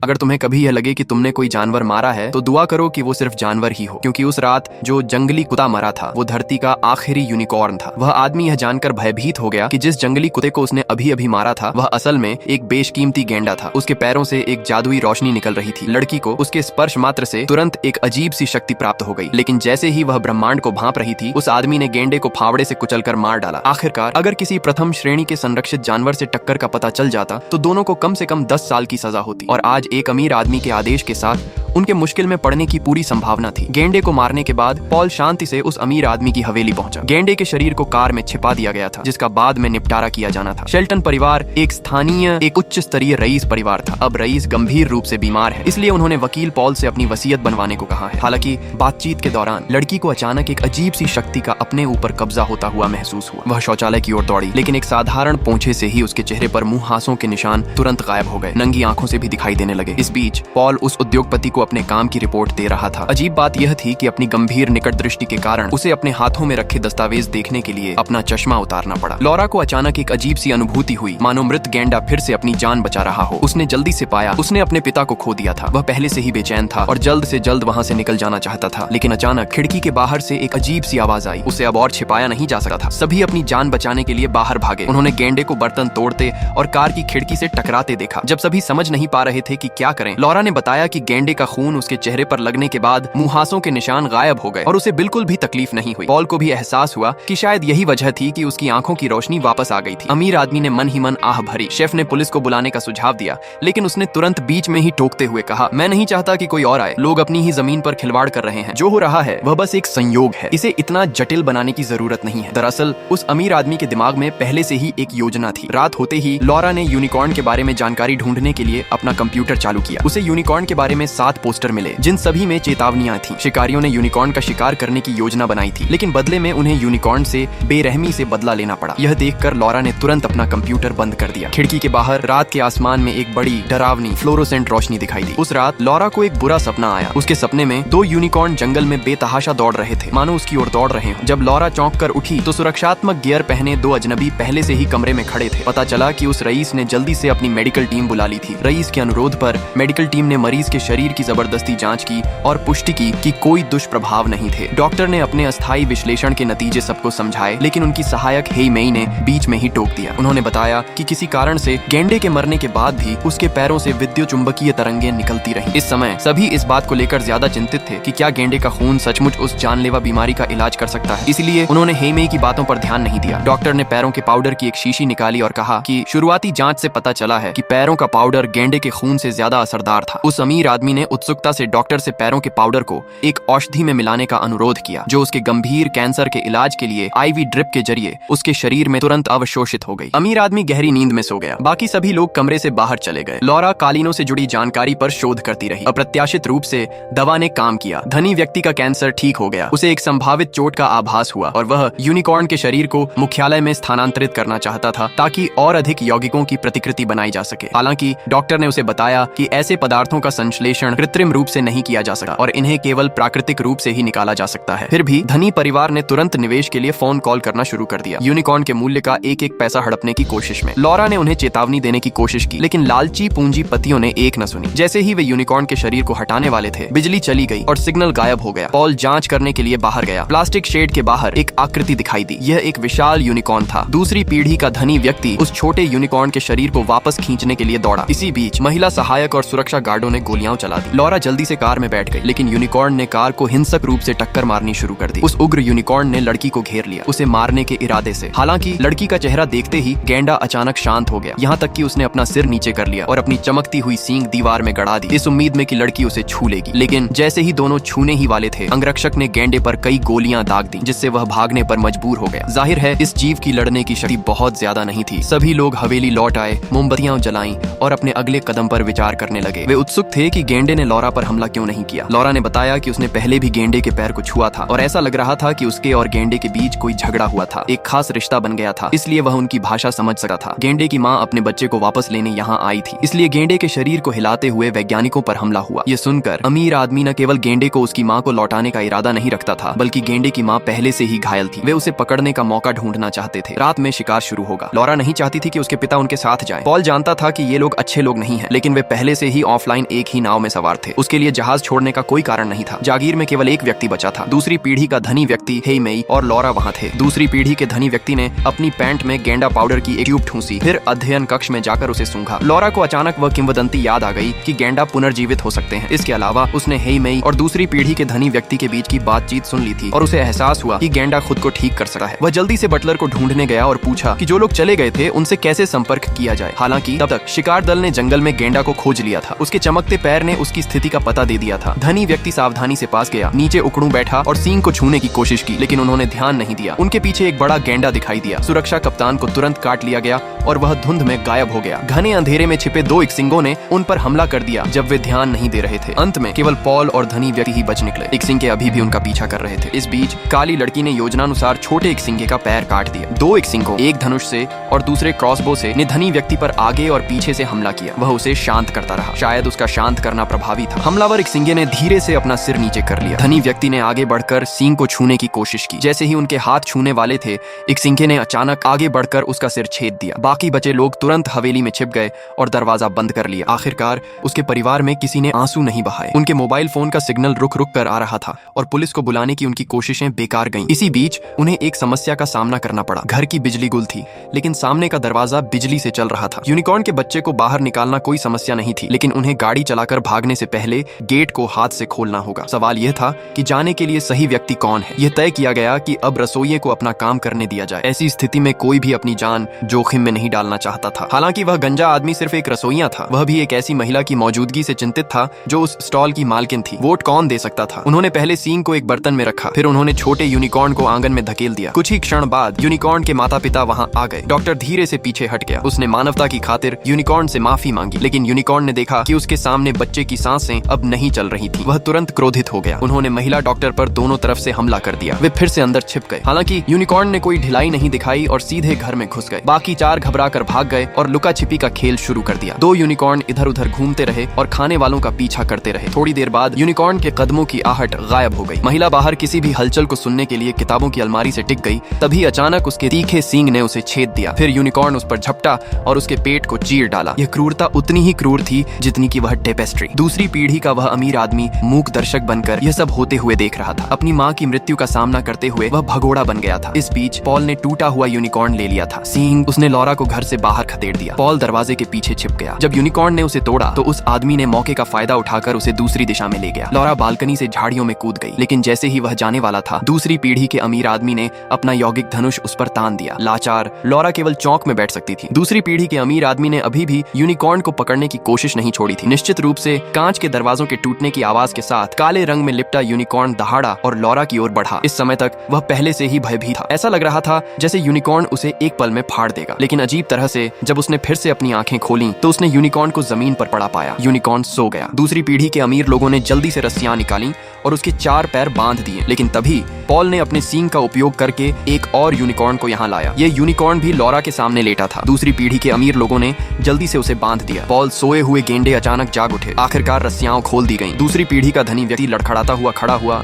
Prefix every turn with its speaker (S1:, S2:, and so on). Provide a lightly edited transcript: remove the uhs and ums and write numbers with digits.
S1: अगर तुम्हें कभी यह लगे कि तुमने कोई जानवर मारा है तो दुआ करो कि वो सिर्फ जानवर ही हो, क्योंकि उस रात जो जंगली कुत्ता मरा था वो धरती का आखिरी यूनिकॉर्न था। वह आदमी यह जानकर भयभीत हो गया कि जिस जंगली कुत्ते को उसने अभी अभी मारा था वह असल में एक बेशकीमती गेंडा था। उसके पैरों से एक जादुई रोशनी निकल रही थी। लड़की को उसके स्पर्श मात्र से तुरंत एक अजीब सी शक्ति प्राप्त हो गई, लेकिन जैसे ही वह ब्रह्मांड को भांप रही थी उस आदमी ने गेंडे को फावड़े से कुचलकर मार डाला। आखिरकार अगर किसी प्रथम श्रेणी के संरक्षित जानवर से टक्कर का पता चल जाता तो दोनों को कम से कम 10 साल की सजा होती, और आज एक अमीर आदमी के आदेश के साथ उनके मुश्किल में पड़ने की पूरी संभावना थी। गेंडे को मारने के बाद पॉल शांति से उस अमीर आदमी की हवेली पहुंचा। गेंडे के शरीर को कार में छिपा दिया गया था, जिसका बाद में निपटारा किया जाना था। शेल्टन परिवार एक स्थानीय एक उच्च स्तरीय रईस परिवार था। अब रईस गंभीर रूप से बीमार है, इसलिए उन्होंने वकील पॉल से अपनी वसीयत बनवाने को कहा है। हालांकि बातचीत के दौरान लड़की को अचानक एक अजीब सी शक्ति का अपने ऊपर कब्जा होता हुआ महसूस हुआ। वह शौचालय की ओर दौड़ी, लेकिन एक साधारण पोंछे से ही उसके चेहरे पर मुंहासों के निशान तुरंत गायब हो गए। नंगी आंखों से भी दिखाई देने लगे। इस बीच पॉल उस उद्योगपति को अपने काम की रिपोर्ट दे रहा था। अजीब बात यह थी कि अपनी गंभीर निकट दृष्टि के कारण उसे अपने हाथों में रखे दस्तावेज देखने के लिए अपना चश्मा उतारना पड़ा। लॉरा को अचानक एक अजीब सी अनुभूति हुई, मानो मृत गेंडा फिर से अपनी जान बचा रहा हो। उसने जल्दी से पाया उसने अपने पिता को खो दिया था। वह पहले से ही बेचैन था और जल्द से जल्द वहाँ से निकल जाना चाहता था, लेकिन अचानक खिड़की के बाहर से एक अजीब सी आवाज आई। उसे अब और छिपाया नहीं जा सकता था। सभी अपनी जान बचाने के लिए बाहर भागे। उन्होंने गेंडे को बर्तन तोड़ते और कार की खिड़की से टकराते देखा। जब सभी समझ नहीं पा रहे थे कि क्या करें, लॉरा ने बताया कि गेंडे का खून उसके चेहरे पर लगने के बाद मुहासों के निशान गायब हो गए और उसे बिल्कुल भी तकलीफ नहीं हुई। पॉल को भी एहसास हुआ कि शायद यही वजह थी कि उसकी आंखों की रोशनी वापस आ गई थी। अमीर आदमी ने मन ही मन आह भरी। शेफ ने पुलिस को बुलाने का सुझाव दिया, लेकिन उसने तुरंत बीच में ही टोकते हुए कहा, मैं नहीं चाहता कि कोई और आए। लोग अपनी ही जमीन पर खिलवाड़ कर रहे हैं। जो हो रहा है वह बस एक संयोग है। इसे इतना जटिल बनाने की जरूरत नहीं है। दरअसल उस अमीर आदमी के दिमाग में पहले से ही एक योजना थी। रात होते ही लॉरा ने यूनिकॉर्न के बारे में जानकारी ढूंढने के लिए अपना कंप्यूटर चालू किया। उसे यूनिकॉर्न के बारे में 7 पोस्टर मिले, जिन सभी में चेतावनियां थी। शिकारियों ने यूनिकॉर्न का शिकार करने की योजना बनाई थी, लेकिन बदले में उन्हें यूनिकॉर्न से बेरहमी से बदला लेना पड़ा। यह देखकर लॉरा ने तुरंत अपना कंप्यूटर बंद कर दिया। खिड़की के बाहर रात के आसमान में एक बड़ी डरावनी फ्लोरोसेंट रोशनी दिखाई दी। उस रात लॉरा को एक बुरा सपना आया। उसके सपने में 2 यूनिकॉर्न जंगल में बेतहाशा दौड़ रहे थे, मानो उसकी ओर दौड़ रहे हों। जब लॉरा चौंक कर उठी तो सुरक्षात्मक गियर पहने 2 अजनबी पहले से ही कमरे में खड़े थे। पता चला कि उस रईस ने जल्दी से अपनी मेडिकल टीम बुला ली थी। रईस के अनुरोध पर मेडिकल टीम ने मरीज के शरीर की जबरदस्ती जांच की और पुष्टि की कि कोई दुष्प्रभाव नहीं थे। डॉक्टर ने अपने अस्थायी विश्लेषण के नतीजे सबको समझाए, लेकिन उनकी सहायक हेई मेई ने बीच में ही टोक दिया। उन्होंने बताया कि किसी कारण से गेंडे के मरने के बाद भी उसके पैरों से विद्युत चुंबकीय तरंगें निकलती रहीं। इस समय सभी इस बात को लेकर ज्यादा चिंतित थे कि क्या गेंडे का खून सचमुच उस जानलेवा बीमारी का इलाज कर सकता है। इसलिए उन्होंने हेई मेई की बातों पर ध्यान नहीं दिया। डॉक्टर ने पैरों के पाउडर की एक शीशी निकाली और कहा कि शुरुआती जांच से पता चला है कि पैरों का पाउडर गेंडे के खून से ज्यादा असरदार था। उस अमीर आदमी ने उत्सुकता से डॉक्टर से पैरों के पाउडर को एक औषधि में मिलाने का अनुरोध किया, जो उसके गंभीर कैंसर के इलाज के लिए आईवी ड्रिप के जरिए उसके शरीर में तुरंत अवशोषित हो गई। अमीर आदमी गहरी नींद में सो गया। बाकी सभी लोग कमरे से बाहर चले गए। लॉरा कालीनों से जुड़ी जानकारी पर शोध करती रही। अप्रत्याशित रूप से दवा ने काम किया। धनी व्यक्ति का कैंसर ठीक हो गया। उसे एक संभावित चोट का आभास हुआ और वह यूनिकॉर्न के शरीर को मुख्यालय में स्थानांतरित करना चाहता था, ताकि और अधिक यौगिकों की प्रतिकृति बनाई जा सके। हालांकि डॉक्टर ने उसे बताया कि ऐसे पदार्थों का संश्लेषण कृत्रिम रूप से नहीं किया जा सकता और इन्हें केवल प्राकृतिक रूप से ही निकाला जा सकता है। फिर भी धनी परिवार ने तुरंत निवेश के लिए फोन कॉल करना शुरू कर दिया, यूनिकॉर्न के मूल्य का एक एक पैसा हड़पने की कोशिश में। लॉरा ने उन्हें चेतावनी देने की कोशिश की, लेकिन लालची पूंजीपतियों ने एक न सुनी। जैसे ही वे यूनिकॉर्न के शरीर को हटाने वाले थे, बिजली चली गई और सिग्नल गायब हो गया। पॉल जांच करने के लिए बाहर गया। प्लास्टिक शेड के बाहर एक आकृति दिखाई दी। यह एक विशाल यूनिकॉर्न था। दूसरी पीढ़ी का धनी व्यक्ति उस छोटे यूनिकॉर्न के शरीर को वापस खींचने के लिए दौड़ा। इसी बीच महिला सहायक और सुरक्षा गार्डों ने गोलियां चला दी। लॉरा जल्दी से कार में बैठ गई, लेकिन यूनिकॉर्न ने कार को हिंसक रूप से टक्कर मारनी शुरू कर दी। उस उग्र यूनिकॉर्न ने लड़की को घेर लिया, उसे मारने के इरादे से। हालांकि लड़की का चेहरा देखते ही गेंडा अचानक शांत हो गया, यहाँ तक कि उसने अपना सिर नीचे कर लिया और अपनी चमकती हुई सींग दीवार में गड़ा दी, इस उम्मीद में कि लड़की उसे छू लेगी। लेकिन जैसे ही दोनों छूने ही वाले थे, अंगरक्षक ने गेंडे पर कई गोलियां दाग दी, जिससे वह भागने पर मजबूर हो गया। जाहिर है इस जीव की लड़ने की शक्ति बहुत ज्यादा नहीं थी। सभी लोग हवेली लौट आए, मोमबत्तियां जलाईं और अपने अगले कदम पर विचार करने लगे। वे उत्सुक थे कि गेंडे ने लॉरा पर हमला क्यों नहीं किया। लॉरा ने बताया कि उसने पहले भी गेंडे के पैर को छुआ था और ऐसा लग रहा था कि उसके और गेंडे के बीच कोई झगड़ा हुआ था, एक खास रिश्ता बन गया था, इसलिए वह उनकी भाषा समझ सका था। गेंडे की माँ अपने बच्चे को वापस लेने यहाँ आई थी, इसलिए गेंडे के शरीर को हिलाते हुए वैज्ञानिकों पर हमला हुआ। ये सुनकर अमीर आदमी न केवल गेंडे को उसकी माँ को लौटाने का इरादा नहीं रखता था, बल्कि गेंडे की माँ पहले से ही घायल थी। वे उसे पकड़ने का मौका ढूंढना चाहते थे। रात में शिकार शुरू होगा। लॉरा नहीं चाहती थी कि उसके पिता उनके साथ जाए। पॉल जानता था कि ये लोग अच्छे लोग नहीं हैं, लेकिन वे पहले से ही ऑफलाइन एक ही नाव में सवार थे। उसके लिए जहाज छोड़ने का कोई कारण नहीं था। जागीर में केवल एक व्यक्ति बचा था। दूसरी पीढ़ी का धनी व्यक्ति हेई मेई और लॉरा वहाँ थे। दूसरी पीढ़ी के धनी व्यक्ति ने अपनी पैंट में गेंडा पाउडर की एक ट्यूब ठूंसी, फिर अध्ययन कक्ष में जाकर उसे सूंघा। लॉरा को अचानक वह किंवदंती याद आ गई कि गेंडा पुनर्जीवित हो सकते हैं। इसके अलावा उसने हेई मेई और दूसरी पीढ़ी के धनी व्यक्ति के बीच की बातचीत सुन ली थी और उसे एहसास हुआ कि गेंडा खुद को ठीक कर सकता है। वह जल्दी से बटलर को ढूंढने गया और पूछा कि जो लोग चले गए थे उनसे कैसे संपर्क किया जाए। हालांकि तब तक शिकार दल ने जंगल में गेंडा को खोज लिया था। उसके चमकते पैर ने उसकी स्थिति का पता दे दिया था। धनी व्यक्ति सावधानी से पास गया, नीचे उकड़ू बैठा और सींग को छूने की कोशिश की, लेकिन उन्होंने ध्यान नहीं दिया। उनके पीछे एक बड़ा गेंडा दिखाई दिया। सुरक्षा कप्तान को तुरंत काट लिया गया और वह धुंध में गायब हो गया। घने अंधेरे में छिपे दो इक्सिंगों ने उन पर हमला कर दिया जब वे ध्यान नहीं दे रहे थे। अंत में केवल पॉल और धनी व्यक्ति ही बच निकले। इक्सिंगे अभी भी उनका पीछा कर रहे थे। इस बीच काली लड़की ने योजनानुसार छोटे इक्सिंगे का पैर काट दिया। दो इक्सिंगों, एक धनुष से और दूसरे क्रॉसबो से, ने धनी व्यक्ति पर आगे और पीछे से हमला किया। वह उसे शांत करता रहा। शायद उसका शांत करना प्रभावी था। हमलावर इक्सिंगे ने धीरे से अपना सिर नीचे कर लिया। धनी व्यक्ति ने आगे बढ़कर सींग को छूने की कोशिश की। जैसे ही उनके हाथ छूने वाले थे, इक्सिंगे ने अचानक आगे बढ़कर उसका सिर छेद दिया। बाकी बचे लोग तुरंत हवेली में छिप गए और दरवाजा बंद कर लिया। आखिरकार उसके परिवार में किसी ने आंसू नहीं बहाए। उनके मोबाइल फोन का सिग्नल रुक रुक कर आ रहा था और पुलिस को बुलाने की उनकी कोशिशें बेकार गईं। इसी बीच उन्हें एक समस्या का सामना करना पड़ा। घर की बिजली गुल थी, लेकिन सामने का दरवाजा बिजली से चल रहा था। यूनिकॉर्न के बच्चे को बाहर निकालना कोई समस्या नहीं थी, लेकिन उन्हें गाड़ी चलाकर भागने से पहले गेट को हाथ से खोलना होगा। सवाल यह था कि जाने के लिए सही व्यक्ति कौन है। यह तय किया गया कि अब रसोइये को अपना काम करने दिया जाए। ऐसी स्थिति में कोई भी अपनी जान जोखिम में नहीं डालना चाहता था। हालांकि वह गंजा आदमी सिर्फ एक रसोइया था। वह भी एक ऐसी महिला की मौजूदगी से चिंतित था जो उस स्टॉल की मालकिन थी। वोट कौन दे सकता था? उन्होंने पहले सींग को एक बर्तन में रखा, फिर उन्होंने छोटे यूनिकॉर्न को आंगन में धकेल दिया। कुछ ही क्षण बाद यूनिकॉर्न के माता पिता वहां आ गए। डॉक्टर धीरे से पीछे हट गया। उसने मानवता की खातिर यूनिकॉर्न से माफी मांगी, लेकिन यूनिकॉर्न ने देखा कि उसके सामने बच्चे की सांसें अब नहीं चल रही थी। वह तुरंत क्रोधित हो गया। उन्होंने महिला डॉक्टर पर दोनों तरफ से हमला कर दिया। वे फिर से अंदर छिप गए। हालांकि यूनिकॉर्न ने कोई ढिलाई नहीं दिखाई और सीधे घर में घुस गए। बाकी चार घबरा कर भाग गए और लुका छिपी का खेल शुरू कर दिया। दो यूनिकॉर्न इधर उधर घूमते रहे और खाने वालों का पीछा करते रहे। थोड़ी देर बाद यूनिकॉर्न के कदमों की आहट गायब हो गई। महिला बाहर किसी भी हलचल को सुनने के लिए किताबों की अलमारी से टिक गई। तभी अचानक उसके तीखे सींग ने उसे छेद दिया। फिर यूनिकॉर्न उस पर झपटा और उसके पेट को चीर डाला। यह क्रूरता उतनी ही क्रूर थी जितनी कि वह टेपेस्ट्री। दूसरी पीढ़ी का वह अमीर आदमी मूक दर्शक बनकर यह सब होते हुए देख रहा था। अपनी माँ की मृत्यु का सामना करते हुए वह भगोड़ा बन गया था। इस बीच पॉल ने टूटा हुआ यूनिकॉर्न ले लिया था। सींग उसने लॉरा को घर से बाहर खदेड़ दिया। पॉल दरवाजे के पीछे छिप गया। जब यूनिकॉर्न ने उसे तोड़ा तो उस आदमी ने मौके का फायदा उठाकर उसे दूसरी दिशा में ले गया। लॉरा बालकनी से झाड़ियों में कूद गई, लेकिन जैसे ही वह जाने वाला था, दूसरी पीढ़ी के अमीर आदमी ने अपना यौगिक धनुष उस पर तान दिया। लाचार लॉरा केवल चौंक में बैठ सकती थी। दूसरी पीढ़ी के अमीर आदमी ने अभी भी यूनिकॉर्न को पकड़ने की कोशिश नहीं छोड़ी थी। निश्चित रूप से कांच के दरवाजों के टूटने की आवाज के साथ काले रंग में लिपटा यूनिकॉर्न दहाड़ा और लॉरा की ओर बढ़ा। इस समय तक वह पहले से ही भयभीत था। ऐसा लग रहा था जैसे यूनिकॉर्न उसे एक पल में फाड़ देगा, लेकिन अजीब तरह से जब उसने फिर से अपनी आंखें खोली तो उसने यूनिकॉर्न को जमीन पर पड़ा पाया। यूनिकॉर्न सो गया। दूसरी पीढ़ी के अमीर लोगों ने जल्दी से रस्सियां निकाली और उसके चार पैर बांध दिए, लेकिन तभी पॉल ने अपने सींग का उपयोग करके एक और यूनिकॉर्न को यहाँ लाया। यह यूनिकॉर्न भी लॉरा के सामने लेटा था। दूसरी पीढ़ी के अमीर लोगों ने जल्दी से उसे बांध दिया। पॉल सोए हुए गेंडे अचानक जाग उठे। आखिरकार रस्सियां खोल दी गईं। दूसरी पीढ़ी का धनी व्यक्ति लड़खड़ाता हुआ खड़ा हुआ